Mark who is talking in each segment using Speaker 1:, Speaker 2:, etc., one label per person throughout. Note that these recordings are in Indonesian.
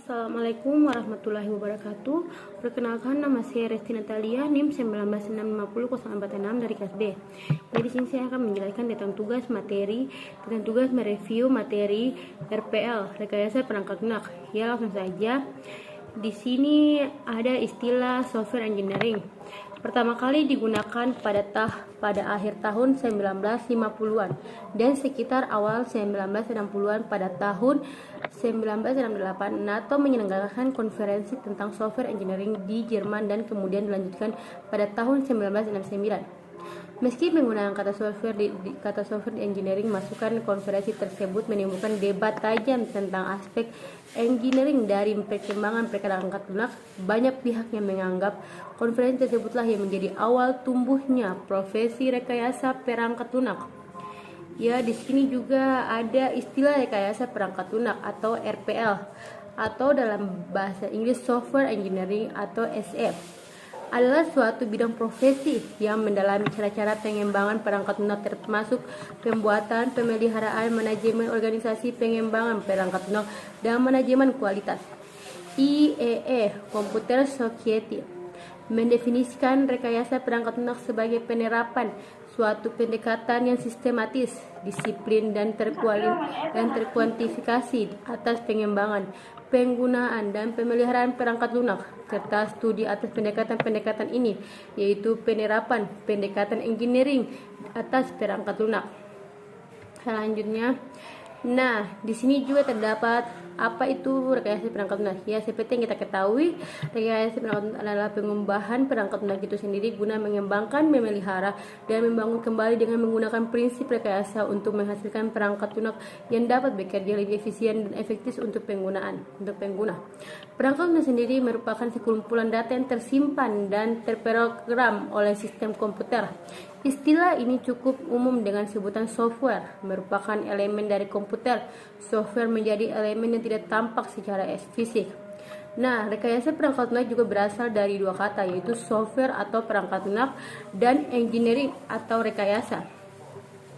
Speaker 1: Assalamualaikum warahmatullahi wabarakatuh. Perkenalkan, nama saya Resti Natalia, NIM 1965046 dari kelas B. Di sini saya akan menjelaskan tentang tugas mereview materi RPL, rekayasa perangkat lunak. Ya, langsung saja. Di sini ada istilah software engineering. Pertama kali digunakan pada akhir tahun 1950-an dan sekitar awal 1960-an. Pada tahun 1968, NATO menyelenggarakan konferensi tentang software engineering di Jerman dan kemudian dilanjutkan pada tahun 1969. Meski penggunaan kata software di engineering, masukan konferensi tersebut menimbulkan debat tajam tentang aspek engineering dari perkembangan perangkat lunak. Banyak pihak yang menganggap konferensi tersebutlah yang menjadi awal tumbuhnya profesi rekayasa perangkat lunak. Ya, di sini juga ada istilah rekayasa perangkat lunak atau RPL, atau dalam bahasa Inggris Software Engineering atau SF. Adalah suatu bidang profesi yang mendalami cara-cara pengembangan perangkat lunak, termasuk pembuatan, pemeliharaan, manajemen organisasi pengembangan perangkat lunak, dan manajemen kualitas. IEE Computer Society mendefinisikan rekayasa perangkat lunak sebagai penerapan suatu pendekatan yang sistematis, disiplin, dan terkuantifikasi atas pengembangan, penggunaan, dan pemeliharaan perangkat lunak, serta studi atas pendekatan-pendekatan ini, yaitu penerapan pendekatan engineering atas perangkat lunak. Selanjutnya, di sini juga terdapat apa itu rekayasa perangkat lunak. Ya, seperti yang kita ketahui, rekayasa perangkat lunak adalah pengembangan perangkat lunak itu sendiri guna mengembangkan, memelihara, dan membangun kembali dengan menggunakan prinsip rekayasa untuk menghasilkan perangkat lunak yang dapat bekerja lebih efisien dan efektif untuk pengguna. Perangkat lunak sendiri merupakan sekumpulan data yang tersimpan dan terprogram oleh sistem komputer. Istilah ini cukup umum dengan sebutan software, merupakan elemen dari komputer. Software menjadi elemen yang tidak tampak secara fisik. Rekayasa perangkat lunak juga berasal dari dua kata, yaitu software atau perangkat lunak dan engineering atau rekayasa.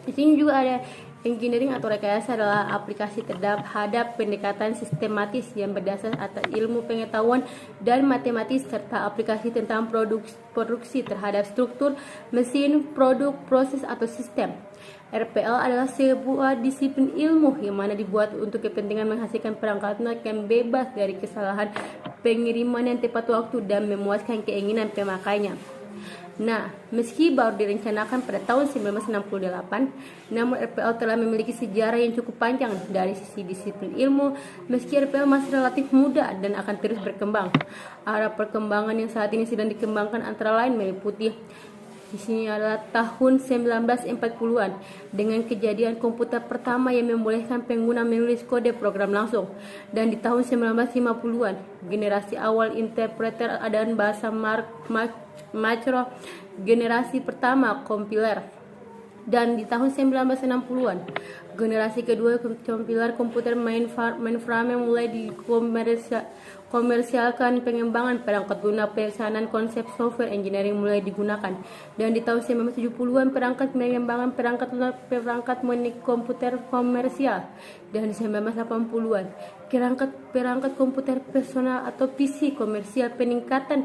Speaker 1: Di sini juga ada engineering atau rekayasa adalah aplikasi terhadap pendekatan sistematis yang berdasar atas ilmu pengetahuan dan matematis, serta aplikasi tentang produksi terhadap struktur, mesin, produk, proses, atau sistem. RPL adalah sebuah disiplin ilmu yang mana dibuat untuk kepentingan menghasilkan perangkat lunak yang bebas dari kesalahan pengiriman yang tepat waktu dan memuaskan keinginan pemakainya. Meski baru direncanakan pada tahun 1968, namun RPL telah memiliki sejarah yang cukup panjang dari sisi disiplin ilmu. Meski RPL masih relatif muda dan akan terus berkembang, arah perkembangan yang saat ini sedang dikembangkan antara lain meliputi di sini adalah tahun 1940-an dengan kejadian komputer pertama yang membolehkan pengguna menulis kode program langsung, dan di tahun 1950-an generasi awal interpreter dan bahasa makro, generasi pertama kompiler, dan di tahun 1960-an generasi kedua kompiler komputer mainframe mulai dikomersialkan. Pengembangan perangkat lunak pelaksanaan konsep software engineering mulai digunakan, dan di tahun 1970-an pengembangan perangkat lunak perangkat komputer komersial, dan di 1980-an perangkat komputer personal atau PC komersial, peningkatan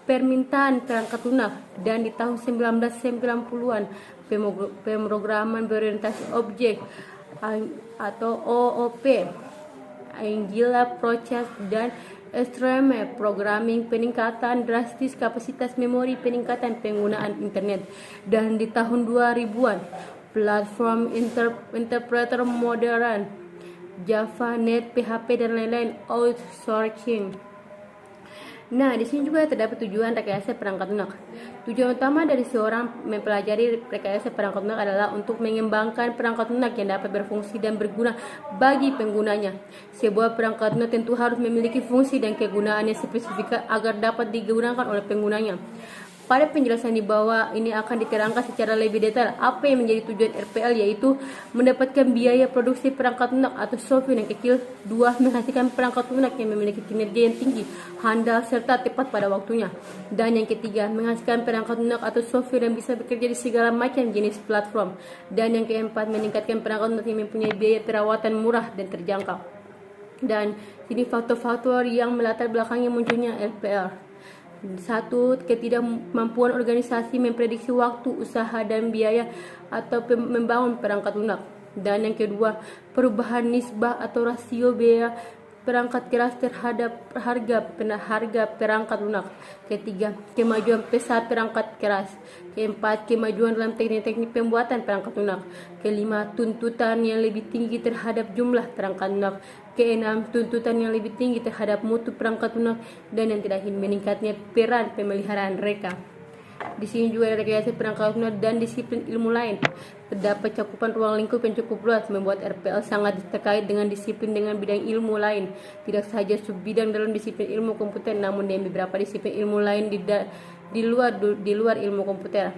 Speaker 1: permintaan perangkat lunak, dan di tahun 1990-an pemrograman berorientasi objek atau OOP, Angular Process, dan Extreme Programming, peningkatan drastis kapasitas memori, peningkatan penggunaan internet, dan di tahun 2000-an platform interpreter modern, Java, Net, PHP, dan lain-lain, outsourcing. Di sini juga terdapat tujuan rekayasa perangkat lunak. Tujuan utama dari seorang mempelajari rekayasa perangkat lunak adalah untuk mengembangkan perangkat lunak yang dapat berfungsi dan berguna bagi penggunanya. Sebuah perangkat lunak tentu harus memiliki fungsi dan kegunaan yang spesifik agar dapat digunakan oleh penggunanya. Pada penjelasan di bawah ini akan diterangkan secara lebih detail apa yang menjadi tujuan RPL, yaitu mendapatkan biaya produksi perangkat lunak atau software yang kecil. 2. Menghasilkan perangkat lunak yang memiliki kinerja yang tinggi, handal, serta tepat pada waktunya. Dan yang ketiga, menghasilkan perangkat lunak atau software yang bisa bekerja di segala macam jenis platform. Dan yang keempat, meningkatkan perangkat lunak yang mempunyai biaya perawatan murah dan terjangkau. Dan ini faktor-faktor yang melatar belakangi munculnya RPL. Satu, ketidakmampuan organisasi memprediksi waktu, usaha, dan biaya atau membangun perangkat lunak. Dan yang kedua, perubahan nisbah atau rasio biaya perangkat keras terhadap harga perangkat lunak. Ketiga, kemajuan pesat perangkat keras. Keempat, kemajuan dalam teknik-teknik pembuatan perangkat lunak. Kelima, tuntutan yang lebih tinggi terhadap jumlah perangkat lunak. Keenam, tuntutan yang lebih tinggi terhadap mutu perangkat lunak. Dan yang terakhir, meningkatnya peran pemeliharaan reka. Di sini juga ada rekayasa perangkat lunak dan disiplin ilmu lain. Terdapat cakupan ruang lingkup yang cukup luas, membuat RPL sangat terkait dengan disiplin dengan bidang ilmu lain. Tidak saja subbidang dalam disiplin ilmu komputer, namun dengan beberapa disiplin ilmu lain di luar ilmu komputer.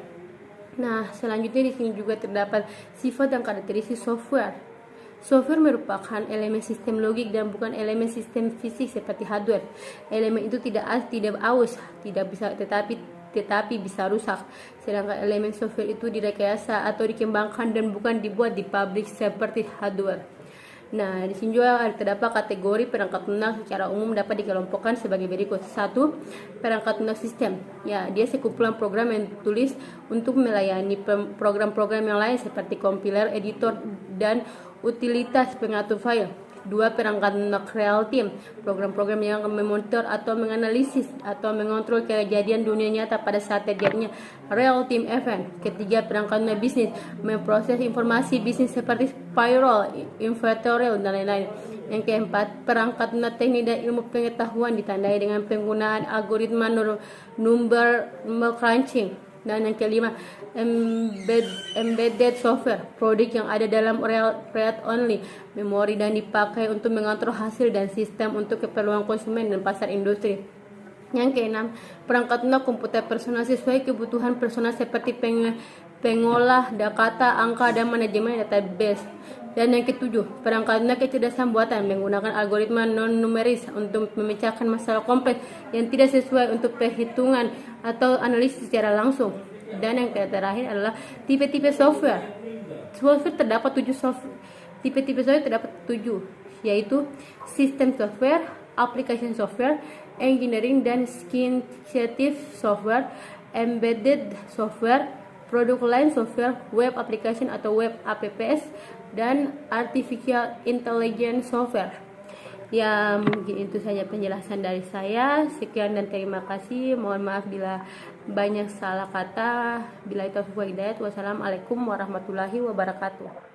Speaker 1: Nah, selanjutnya di sini juga terdapat sifat dan karakteristik software. Software merupakan elemen sistem logik dan bukan elemen sistem fisik seperti hardware. Elemen itu tidak aus, tetapi bisa rusak. Sedangkan elemen software itu direkayasa atau dikembangkan dan bukan dibuat di pabrik seperti hardware. Nah, di sini juga terdapat kategori perangkat lunak secara umum dapat dikelompokkan sebagai berikut. 1. Perangkat lunak sistem. Ya, dia sekumpulan program yang ditulis untuk melayani program-program yang lain seperti compiler, editor, dan utilitas pengatur file. 2. Perangkat lunak real time, program-program yang memonitor atau menganalisis atau mengontrol kejadian dunia nyata pada saat terjadinya real time event. Ketiga, perangkat lunak bisnis, memproses informasi bisnis seperti payroll, inventory, dan lain-lain. Yang keempat, perangkat lunak teknik dan ilmu pengetahuan ditandai dengan penggunaan algoritma number crunching. Dan yang kelima, embedded software, produk yang ada dalam read only memori dan dipakai untuk mengontrol hasil dan sistem untuk keperluan konsumen dan pasar industri. Yang keenam, perangkat lunak komputer personal sesuai kebutuhan personal seperti pengolah data, angka, dan manajemen database. Dan yang ketujuh, perangkat lunak kecerdasan buatan menggunakan algoritma non-numeris untuk memecahkan masalah kompleks yang tidak sesuai untuk perhitungan atau analisis secara langsung. Dan yang terakhir adalah tipe-tipe software. Terdapat 7 tipe-tipe software terdapat 7, yaitu sistem software, application software, engineering dan scientific software, embedded software, product line software, web application atau web apps, dan artificial intelligence software. Ya, mungkin itu saja penjelasan dari saya. Sekian dan terima kasih. Mohon maaf bila banyak salah kata. Bila itu hidayat. Wassalamualaikum warahmatullahi wabarakatuh.